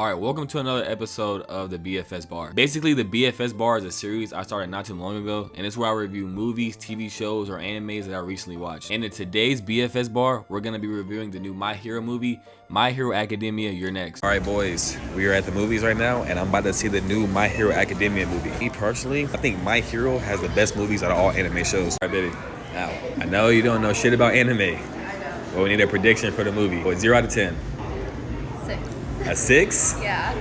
Alright, welcome to another episode of the BFS Bar. Basically, the BFS Bar is a series I started not too long ago, and it's where I review movies, TV shows, or animes that I recently watched. And in today's BFS Bar, we're going to be reviewing the new My Hero movie, My Hero Academia. You're next. Alright boys, we are at the movies right now, and I'm about to see the new My Hero Academia movie. Me personally, I think My Hero has the best movies out of all anime shows. Alright baby, now, I know you don't know shit about anime, but we need a prediction for the movie. 0 out of 10. 6. A 6? Yeah.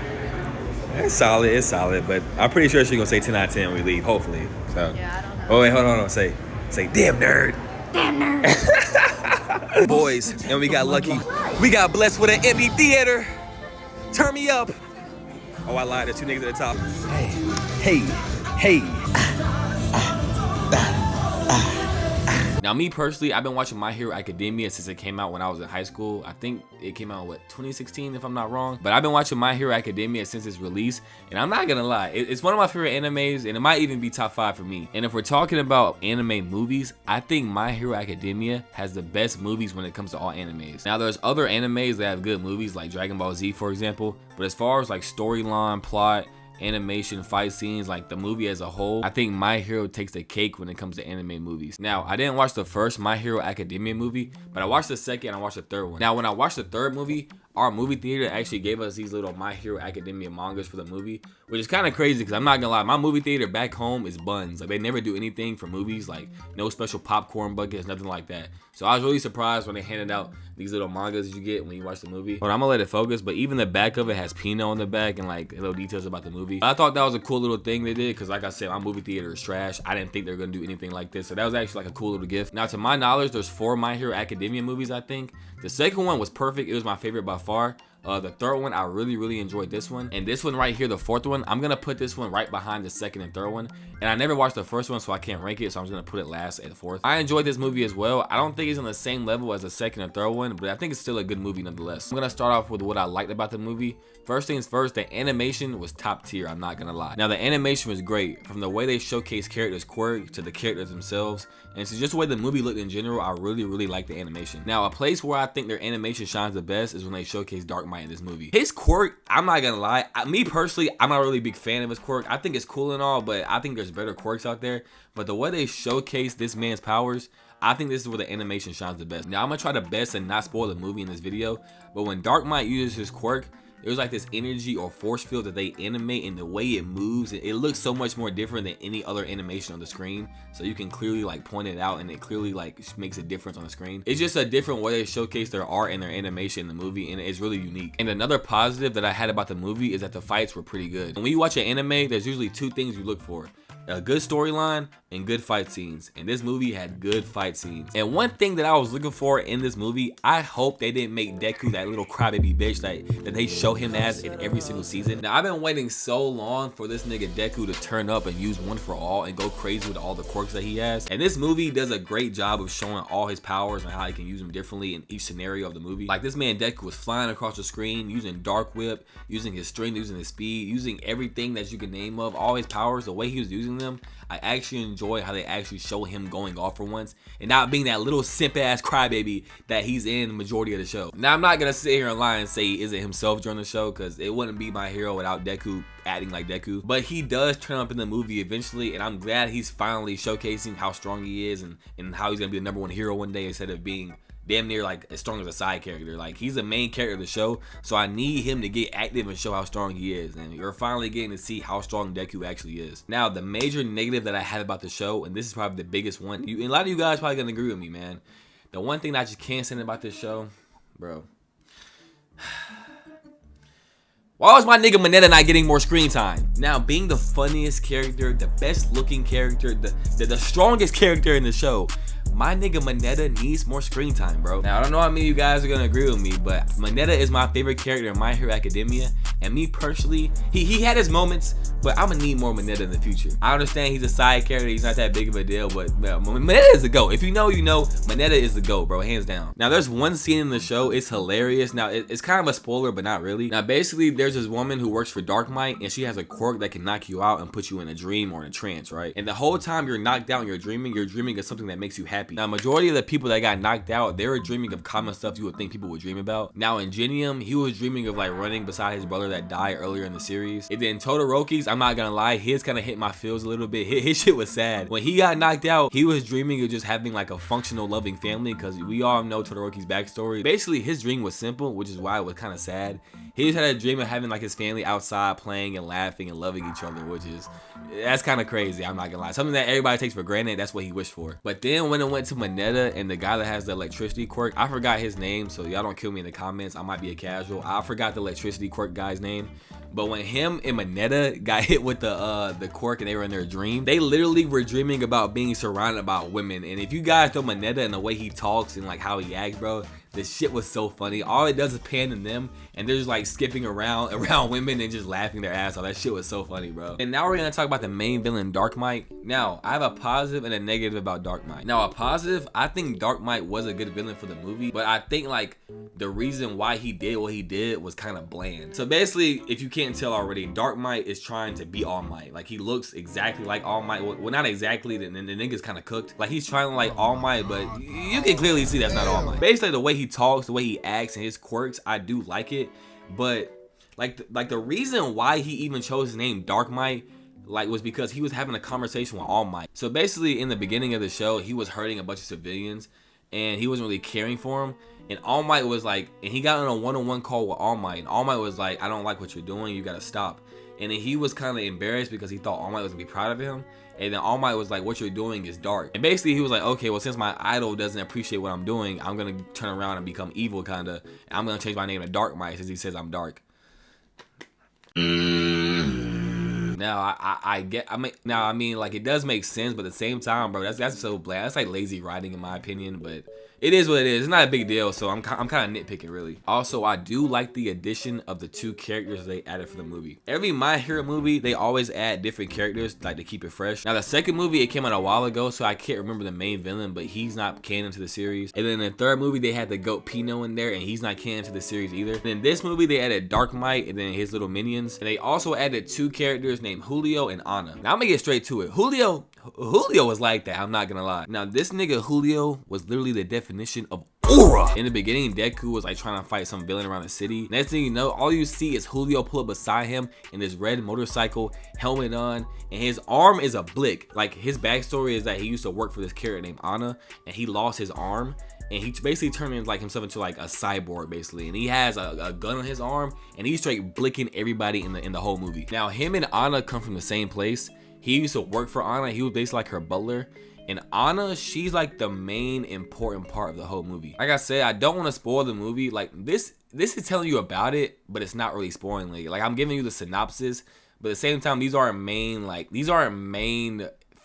It's solid, but I'm pretty sure she's gonna say 10 out of 10 when we leave, hopefully. So. Yeah, I don't know. Oh wait, hold on, say, damn nerd. Damn nerd. Boys, and we got lucky. We got blessed with an empty theater. Turn me up. Oh, I lied, there's 2 niggas at the top. Hey. Now, me personally, I've been watching My Hero Academia since it came out when I was in high school. I think it came out, 2016, if I'm not wrong. But I've been watching My Hero Academia since its release, and I'm not gonna lie, it's one of my favorite animes, and it might even be top 5 for me. And if we're talking about anime movies, I think My Hero Academia has the best movies when it comes to all animes. Now, there's other animes that have good movies, like Dragon Ball Z, for example, but as far as like storyline, plot, animation, fight scenes, like the movie as a whole, I think My Hero takes the cake when it comes to anime movies. Now, I didn't watch the first My Hero Academia movie, but I watched the second and I watched the third one. Now, when I watched the third movie, our movie theater actually gave us these little My Hero Academia mangas for the movie, which is kind of crazy because I'm not gonna lie, my movie theater back home is buns. Like, they never do anything for movies, like no special popcorn buckets, nothing like that. So I was really surprised when they handed out these little mangas you get when you watch the movie. But I'm gonna let it focus, but even the back of it has Pino on the back and like little details about the movie. I thought that was a cool little thing they did because, like I said, my movie theater is trash. I didn't think they were gonna do anything like this, so that was actually like a cool little gift. Now, to my knowledge, there's 4 My Hero Academia movies, I think. The second one was perfect. It was my favorite by far. The third one, I really enjoyed this one. And this one right here, the fourth one, I'm gonna put this one right behind the second and third one. And I never watched the first one, so I can't rank it, so I'm just gonna put it last at the fourth. I enjoyed this movie as well. I don't think it's on the same level as the second and third one, but I think it's still a good movie nonetheless. I'm gonna start off with what I liked about the movie. First things first, the animation was top tier, I'm not gonna lie. Now, the animation was great. From the way they showcase characters' quirk to the characters themselves, and to just the way the movie looked in general, I really liked the animation. Now, a place where I think their animation shines the best is when they showcase Dark Might in this movie. His quirk, I'm not gonna lie, me personally, I'm not really a big fan of his quirk. I think it's cool and all, but I think there's better quirks out there. But the way they showcase this man's powers, I think this is where the animation shines the best. Now, I'm gonna try the best and not spoil the movie in this video, but when Dark Might uses his quirk, it was like this energy or force field that they animate, and the way it moves, it looks so much more different than any other animation on the screen. So you can clearly like point it out, and it clearly like makes a difference on the screen. It's just a different way they showcase their art and their animation in the movie, and it's really unique. And another positive that I had about the movie is that the fights were pretty good. When you watch an anime, there's usually 2 things you look for: a good storyline and good fight scenes, and this movie had good fight scenes. And one thing that I was looking for in this movie, I hope they didn't make Deku that little crybaby bitch that they show him as in every single season. Now, I've been waiting so long for this nigga Deku to turn up and use One for All and go crazy with all the quirks that he has, and this movie does a great job of showing all his powers and how he can use them differently in each scenario of the movie. Like, this man Deku was flying across the screen, using Dark Whip, using his strength, using his speed, using everything that you can name of, all his powers, the way he was using them. I actually enjoy how they actually show him going off for once and not being that little simp ass crybaby that he's in the majority of the show. Now, I'm not gonna sit here and lie and say he isn't himself during the show, because it wouldn't be My Hero without Deku acting like Deku, but he does turn up in the movie eventually, and I'm glad he's finally showcasing how strong he is and how he's gonna be the #1 hero one day instead of being damn near like as strong as a side character. Like, he's the main character of the show, so I need him to get active and show how strong he is, and you're finally getting to see how strong Deku actually is. Now, the major negative that I had about the show, and this is probably the biggest one, and a lot of you guys probably gonna agree with me, man. The one thing that I just can't stand about this show, bro. Why was my nigga Mineta not getting more screen time? Now, being the funniest character, the best looking character, the strongest character in the show, my nigga Mineta needs more screen time, bro. Now, I don't know how many of you guys are gonna agree with me, but Mineta is my favorite character in My Hero Academia, and me personally, he had his moments, but I'm gonna need more Mineta in the future. I understand he's a side character, he's not that big of a deal, but Mineta is the GOAT. If you know, you know, Mineta is the GOAT, bro, hands down. Now, there's one scene in the show, it's hilarious. Now, it's kind of a spoiler, but not really. Now, basically, there's this woman who works for Dark Might, and she has a quirk that can knock you out and put you in a dream or in a trance, right? And the whole time you're knocked out and you're dreaming of something that makes you happy. Now, majority of the people that got knocked out, they were dreaming of common stuff you would think people would dream about. Now, in Genium, he was dreaming of like running beside his brother brother that died earlier in the series. And then Todoroki's, I'm not gonna lie, his kind of hit my feels a little bit. His shit was sad. When he got knocked out, he was dreaming of just having like a functional, loving family, because we all know Todoroki's backstory. Basically, his dream was simple, which is why it was kind of sad. He just had a dream of having like his family outside playing and laughing and loving each other, which is, that's kind of crazy, I'm not gonna lie. Something that everybody takes for granted, that's what he wished for. But then when it went to Mineta and the guy that has the electricity quirk, I forgot his name, so y'all don't kill me in the comments, I might be a casual. I forgot the electricity quirk guy's name. But when him and Mineta got hit with the quirk and they were in their dream, they literally were dreaming about being surrounded by women. And if you guys know Mineta and the way he talks and like how he acts, bro, the shit was so funny. All it does is pan to them and they're just like skipping around women and just laughing their ass off. That shit was so funny, bro. And now we're gonna talk about the main villain, Dark Might. Now, I have a positive and a negative about Dark Might. Now, a positive, I think Dark Might was a good villain for the movie, but I think like the reason why he did what he did was kind of bland. So basically, if you can't tell already, Dark Might is trying to be All Might. Like, he looks exactly like All Might. Well, not exactly, the nigga's kind of cooked. Like, he's trying to like All Might, but you can clearly see that's not All Might. Basically, the way he talks, the way he acts, and his quirks, I do like it. But like the reason why he even chose his name Dark Might was because he was having a conversation with All Might. So basically, in the beginning of the show, he was hurting a bunch of civilians and he wasn't really caring for him. And All Might was like, and he got on a one-on-one call with All Might, and All Might was like, I don't like what you're doing, you gotta stop. And then he was kind of embarrassed because he thought All Might was gonna be proud of him. And then All Might was like, what you're doing is dark. And basically he was like, okay, well, since my idol doesn't appreciate what I'm doing, I'm gonna turn around and become evil, kinda. And I'm gonna change my name to Dark Might since he says I'm dark. Now I mean like it does make sense, but at the same time, bro, that's so bland. That's like lazy writing in my opinion, but it is what it is. It's not a big deal, so I'm kind of nitpicking really. Also, I do like the addition of the 2 characters they added for the movie. Every My Hero movie, they always add different characters like to keep it fresh. Now the second movie, it came out a while ago, so I can't remember the main villain, but he's not canon to the series. And then in the third movie, they had the goat Pino in there, and he's not canon to the series either. And in this movie, they added Dark Might and then his little minions. And they also added 2 characters named Julio and Anna. Now I'm gonna get straight to it. Julio was like that, I'm not gonna lie. Now this nigga Julio was literally the definition of aura. In the beginning, Deku was like trying to fight some villain around the city. Next thing you know, all you see is Julio pull up beside him in this red motorcycle, helmet on, and his arm is a blick. Like, his backstory is that he used to work for this character named Anna, and he lost his arm. And he basically turned himself into like a cyborg basically, and he has a gun on his arm, and he's straight blicking everybody in the whole movie. Now him and Anna come from the same place. He used to work for Anna. He was basically like her butler. And Anna, she's like the main important part of the whole movie. Like I said, I don't want to spoil the movie. Like this is telling you about it, but it's not really spoiling it. Like I'm giving you the synopsis, but at the same time, these aren't main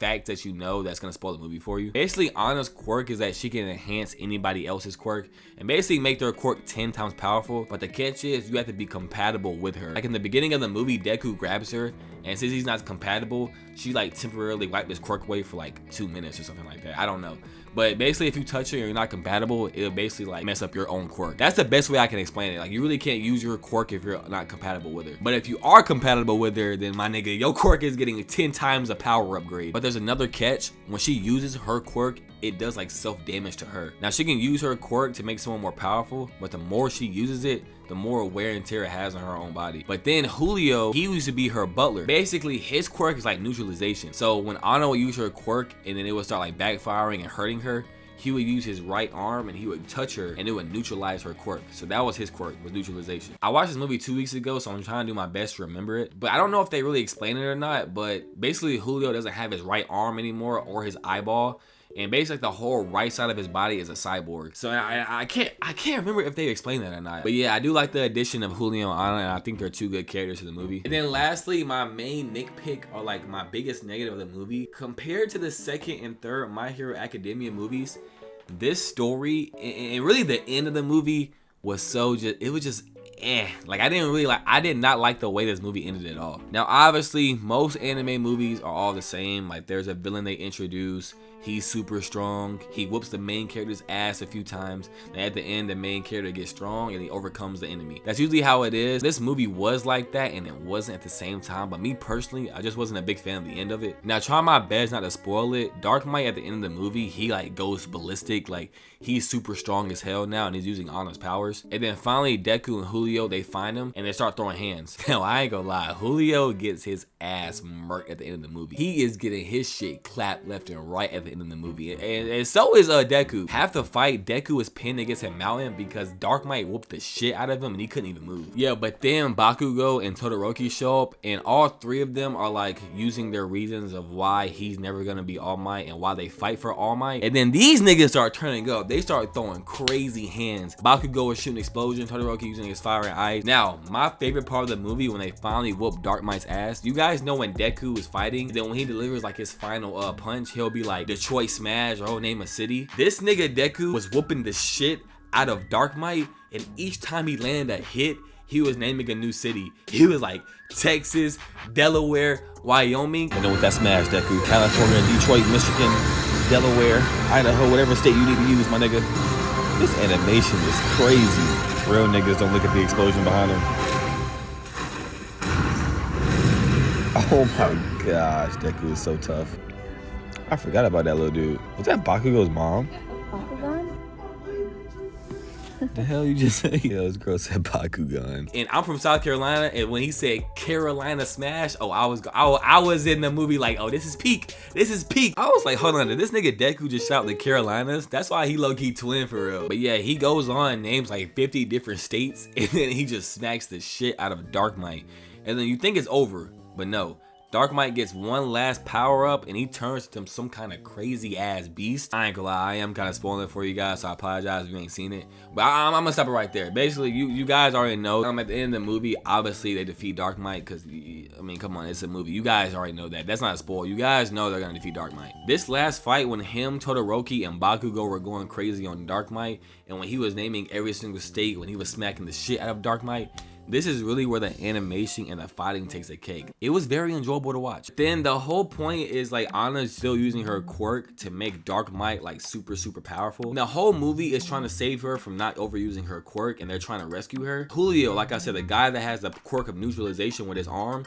facts that you know that's gonna spoil the movie for you. Basically, Anna's quirk is that she can enhance anybody else's quirk and basically make their quirk 10 times powerful. But the catch is you have to be compatible with her. Like in the beginning of the movie, Deku grabs her, and since he's not compatible, she like temporarily wiped his quirk away for like 2 minutes or something like that. I don't know. But basically, if you touch her and you're not compatible, it'll basically like mess up your own quirk. That's the best way I can explain it. Like, you really can't use your quirk if you're not compatible with her. But if you are compatible with her, then my nigga, your quirk is getting 10 times a power upgrade. But there's another catch. When she uses her quirk, it does like self-damage to her. Now, she can use her quirk to make someone more powerful, but the more she uses it, the more wear and tear it has on her own body. But then Julio, he used to be her butler. Basically, his quirk is like neutralization. So when Anna would use her quirk and then it would start like backfiring and hurting her, he would use his right arm and he would touch her and it would neutralize her quirk. So that was his quirk, was neutralization. I watched this movie 2 weeks ago, so I'm trying to do my best to remember it. But I don't know if they really explain it or not, but basically Julio doesn't have his right arm anymore or his eyeball. And basically the whole right side of his body is a cyborg. So I can't remember if they explained that or not. But yeah, I do like the addition of Julio and Anna, and I think they're 2 good characters to the movie. And then lastly, my main nitpick, or like my biggest negative of the movie, compared to the second and third My Hero Academia movies, this story and really the end of the movie was so just like I did not like the way this movie ended at all. Now obviously most anime movies are all the same. Like there's a villain they introduce, He's super strong. He whoops the main character's ass a few times. And at the end, the main character gets strong and he overcomes the enemy. That's usually how it is. This movie was like that and it wasn't at the same time. But me personally, I just wasn't a big fan of the end of it. Now, try my best not to spoil it. Dark Might at the end of the movie, he like goes ballistic. Like he's super strong as hell now and he's using Anna's powers. And then finally, Deku and Julio, they find him and they start throwing hands. Now, I ain't gonna lie. Julio gets his ass murked at the end of the movie. He is getting his shit clapped left and right at the end of the movie, and so is Deku. Half the fight, Deku is pinned against a mountain because Dark Might whooped the shit out of him and he couldn't even move. Yeah, but then Bakugo and Todoroki show up and all three of them are like using their reasons of why he's never gonna be All Might and why they fight for All Might. And then these niggas start turning up. They start throwing crazy hands. Bakugo is shooting explosions, Todoroki using his fire and ice. Now, my favorite part of the movie when they finally whoop Dark Might's ass, you guys know when Deku is fighting, then when he delivers like his final punch, he'll be like Detroit Smash or name a city. This nigga Deku was whooping the shit out of Dark Might, and each time he landed a hit, he was naming a new city. He was like Texas, Delaware, Wyoming. And then with that smash, Deku, California, Detroit, Michigan, Delaware, Idaho, whatever state you need to use, my nigga. This animation is crazy. Real niggas don't look at the explosion behind them. Oh my gosh, Deku is so tough. I forgot about that little dude. Was that Bakugo's mom? Bakugan? The hell you just said? Yeah, this girl said Bakugan. And I'm from South Carolina, and when he said Carolina Smash, oh, I was in the movie like, oh, this is peak. This is peak. I was like, hold on, did this nigga Deku just shout the Carolinas? That's why he low-key twin for real. But yeah, he goes on, names like 50 different states, and then he just smacks the shit out of Dark Might. And then you think it's over, but no. Dark Might gets one last power up and he turns to some kind of crazy ass beast. I ain't gonna lie, I am kind of spoiling it for you guys, so I apologize if you ain't seen it. But I'm gonna stop it right there. Basically, you guys already know. At the end of the movie, obviously they defeat Dark Might because, I mean, come on, it's a movie. You guys already know that. That's not a spoil. You guys know they're gonna defeat Dark Might. This last fight when him, Todoroki, and Bakugo were going crazy on Dark Might, and when he was naming every single state, when he was smacking the shit out of Dark Might, this is really where the animation and the fighting takes a cake. It was very enjoyable to watch. Then the whole point is like Anna's still using her quirk to make Dark Might like super powerful. And the whole movie is trying to save her from not overusing her quirk and they're trying to rescue her. Julio, like I said, the guy that has the quirk of neutralization with his arm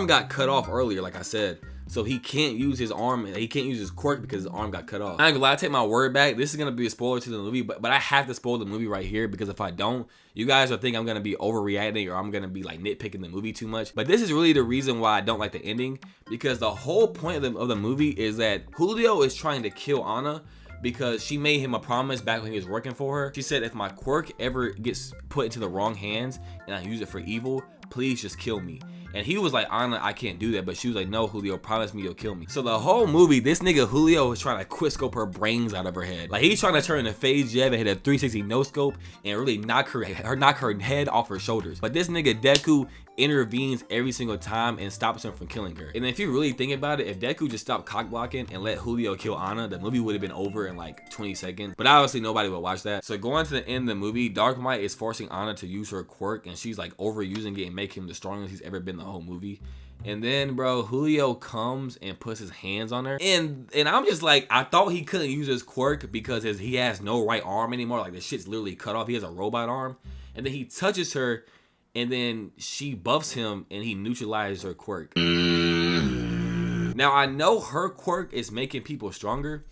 got cut off earlier, like I said. So he can't use his arm, he can't use his quirk because his arm got cut off. I ain't gonna lie, I take my word back. This is gonna be a spoiler to the movie, but I have to spoil the movie right here because if I don't, you guys will think I'm gonna be overreacting or I'm gonna be like nitpicking the movie too much. But this is really the reason why I don't like the ending, because the whole point of the movie is that Julio is trying to kill Anna because she made him a promise back when he was working for her. She said, if my quirk ever gets put into the wrong hands and I use it for evil, please just kill me. And he was like, Anna, I can't do that. But she was like, no, Julio, promise me you'll kill me. So the whole movie, this nigga Julio was trying to quickscope her brains out of her head. Like he's trying to turn into Phase Jeb and hit a 360 no scope and really knock her head off her shoulders. But this nigga Deku intervenes every single time and stops him from killing her. And if you really think about it, if Deku just stopped cock blocking and let Julio kill Anna, the movie would have been over in like 20 seconds. But obviously nobody would watch that. So going to the end of the movie, Dark Might is forcing Anna to use her quirk and she's like overusing it and make him the strongest he's ever been the whole movie. And then, bro, Julio comes and puts his hands on her. And I'm just like, I thought he couldn't use his quirk because he has no right arm anymore. Like the shit's literally cut off. He has a robot arm. And then he touches her and then she buffs him and he neutralizes her quirk. Now, I know her quirk is making people stronger,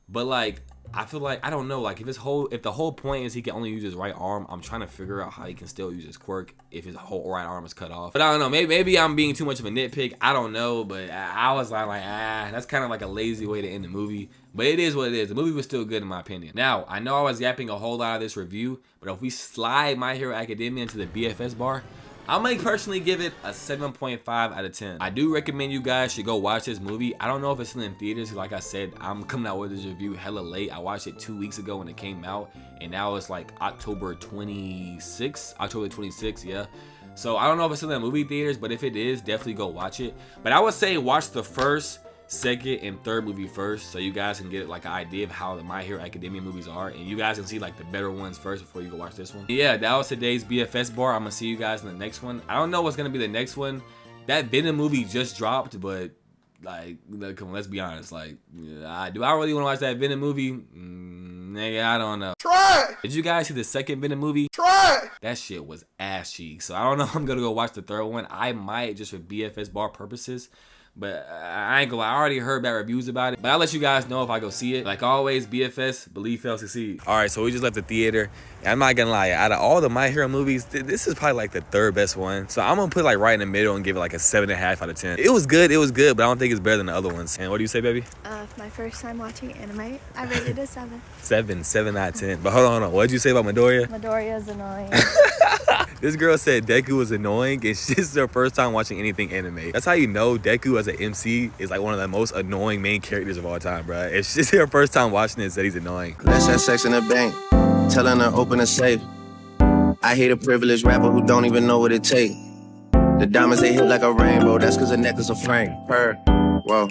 but like, I feel like, I don't know, like if the whole point is he can only use his right arm, I'm trying to figure out how he can still use his quirk if his whole right arm is cut off. But I don't know, maybe I'm being too much of a nitpick, I don't know, but I was like, that's kind of like a lazy way to end the movie. But it is what it is. The movie was still good in my opinion. Now, I know I was yapping a whole lot of this review, but if we slide My Hero Academia into the BFS bar, I'm gonna personally give it a 7.5 out of 10. I do recommend you guys should go watch this movie. I don't know if it's still in theaters. Like I said, I'm coming out with this review hella late. I watched it 2 weeks ago when it came out, and now it's like October 26th, yeah. So I don't know if it's still in movie theaters, but if it is, definitely go watch it. But I would say watch the first, second, and third movie first, so you guys can get like an idea of how the My Hero Academia movies are, and you guys can see like the better ones first before you go watch this one. Yeah, that was today's BFS bar. I'm gonna see you guys in the next one. I don't know what's gonna be the next one. That Venom movie just dropped, but Like, come on, let's be honest. Like, do I really want to watch that Venom movie? Nigga, I don't know. Try. Did you guys see the second Venom movie? Try. That shit was ass cheek. So I don't know if I'm gonna go watch the third one. I might, just for BFS bar purposes. But I ain't gonna lie, I already heard bad reviews about it. But I'll let you guys know if I go see it. Like always, BFS, believe, fail, succeed. All right, so we just left the theater. And I'm not gonna lie, out of all the My Hero movies, this is probably like the third best one. So I'm gonna put like right in the middle and give it like a 7.5 out of 10. It was good, but I don't think it's better than the other ones. And what do you say, baby? My first time watching anime, I rated it a 7. 7 out of 10. But hold on. What did you say about Midoriya? Midoriya's annoying. This girl said Deku was annoying, and she's her first time watching anything anime. That's how you know Deku as an MC is like one of the most annoying main characters of all time, bro. If she's her first time watching it and said he's annoying. Let's have sex in the bank, telling her open a safe. I hate a privileged rapper who don't even know what it takes. The diamonds they hit like a rainbow, that's cause the necklace a frame. Whoa.